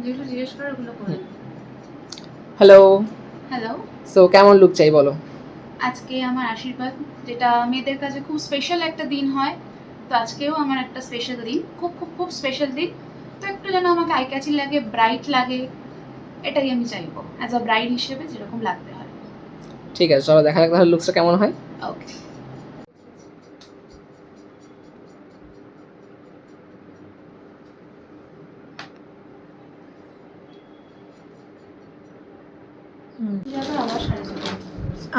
যেগুলো জিজ্ঞেস করার ওগুলো করে। হ্যালো হ্যালো, সো কেমন লুক চাই বলো? আজকে আমার আশীর্বাদ, যেটা মেয়েদের কাছে খুব স্পেশাল একটা দিন হয়, তো আজকেও আমার একটা স্পেশাল দিন, খুব খুব খুব স্পেশাল দিন। তো একটু যেন আমাকে আই ক্যাচি লাগে, ব্রাইট লাগে, এটাই আমি চাইবো অ্যাজ আ ব্রাইড হিসেবে যেরকম লাগতে হয়। ঠিক আছে, চলো দেখা যাক তাহলে লুকসটা কেমন হয়। ওকে।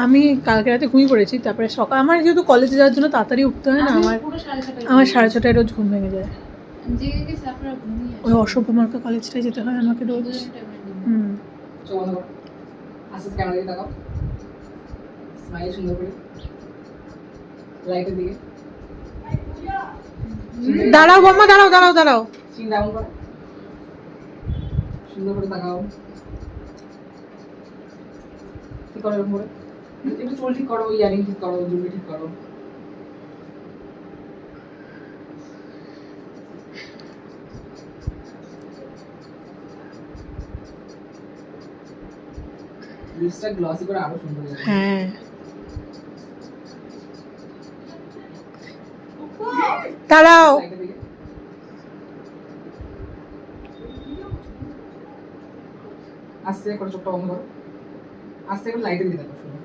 আমি কালকে রাতে ঘুমিয়ে পড়েছি, তারপরে সকাল আমার যেহেতু কলেজে যাওয়ার জন্য তাড়াতাড়ি উঠতে হয় না, আমার 6:30 রোজ ঘুম ভেঙে যায়। ওই অসভ্য মার্কা কলেজটায় যেতে হয় আমাকে রোজ। আচ্ছা ক্যামেরা দিকে তাকাও, স্মাইল সুন্দর করে, লাইটের দিকে দাঁড়াও বাম্মা, দাঁড়াও। চিন ডাউন করো, সুন্দর করে তাকাও। ঠিক করো এরকম করে, একটু চুল ঠিক করো, ইয়ারিং ঠিক করো, জুলরি ঠিক করো। লিপসটা গ্লসি করে আরো সুন্দর লাগে। হ্যাঁ, দাঁড়াও। আস্তে করে চোখটা বন্ধ করো, আস্তে করে লাইটের দিকে তাকাও, শুনো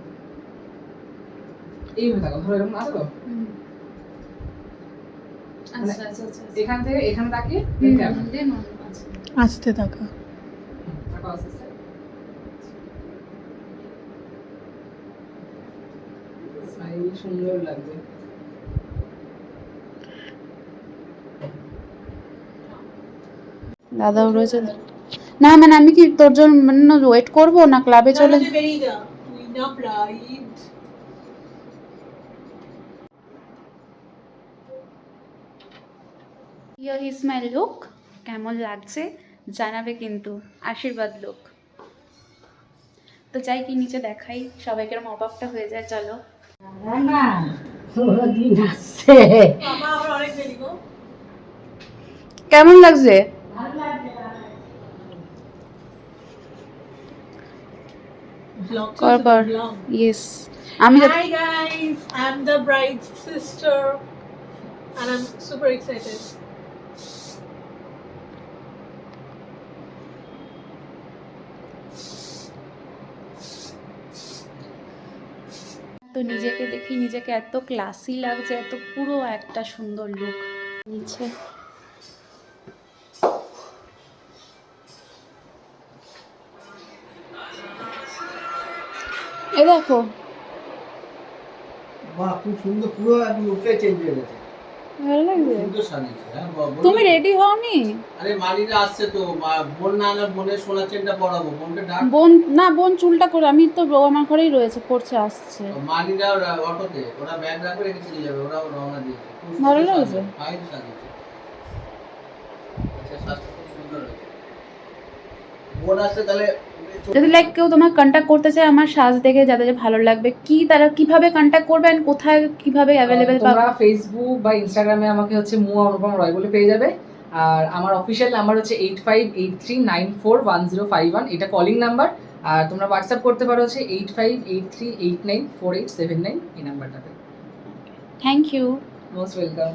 এইভাবে তাকাও, ধরো এরকম আছে তো, আচ্ছা, এখান থেকে এখানে তাকিয়ে আস্তে থাকা। তাকাও আস্তে আস্তে, স্মাইল সুন্দর লাগবে। দাদাও রয়েছে না, মানে আমি কি তোর জন্য ওয়েট করবো না ক্লাবে চলে? বেরিয়ে যা, তুই না bride. Here is my look, কেমন লাগছে জানাবে কিন্তু, আশীর্বাদ লুক। তো চাই কি নিচে দেখাই, সবাইকে এরকম অবাকটা হয়ে যায়। চলো কেমন লাগছে? ইয়েস, আমি Hi guys, I'm the bride's sister and I'm super excited. তো নিজেকে দেখি নিজেকে এত ক্লাসি লাগছে, এত পুরো একটা সুন্দর লুক নিচে। এ দেখো, বাহ, খুব সুন্দর, পুরো একদম লুকটাই চেঞ্জ হয়ে গেছে। ভালো লাগছে। সুন্দর সাজিয়েছে। হ্যাঁ, তুমি রেডি হওনি? আরে মালিরা আসছে তো, বোন না না, বোনের সোনার চেনটা পরাবো, বোনকে ডাক। বোন চুলটা করে, আমি তো আমার ঘরেই রয়েছে, করছে, আসছে। মালিরা অটোতে, ওরা ব্যাগ রাখবে, রেখে চলে যাবে, ওরা রওনা দিয়েছে। ভালো লাগছে। ফাইন সাজিয়েছে। আচ্ছা, সাজটা খুব সুন্দর হয়েছে। বোন আসছে তাহলে। যদি লাইক কেউ তোমার কন্ট্যাক্ট করতে চায় আমার সাজ দেখে, যাদের ভালো লাগবে, কি তারা কিভাবে কন্ট্যাক্ট করবে এন্ড কোথায় কিভাবে অ্যাভেলেবেল পাবে? তোমরা ফেসবুক বা ইনস্টাগ্রামে আমাকে হচ্ছে মুয়া অনুপম রয় বলে পেয়ে যাবে। আর আমার অফিসিয়াল নাম্বার হচ্ছে 8583941051, এটা কলিং নাম্বার। আর তোমরা হোয়াটসঅ্যাপ করতে পারো হচ্ছে 8583894879, এই নাম্বারটাতে। Thank you. Most welcome.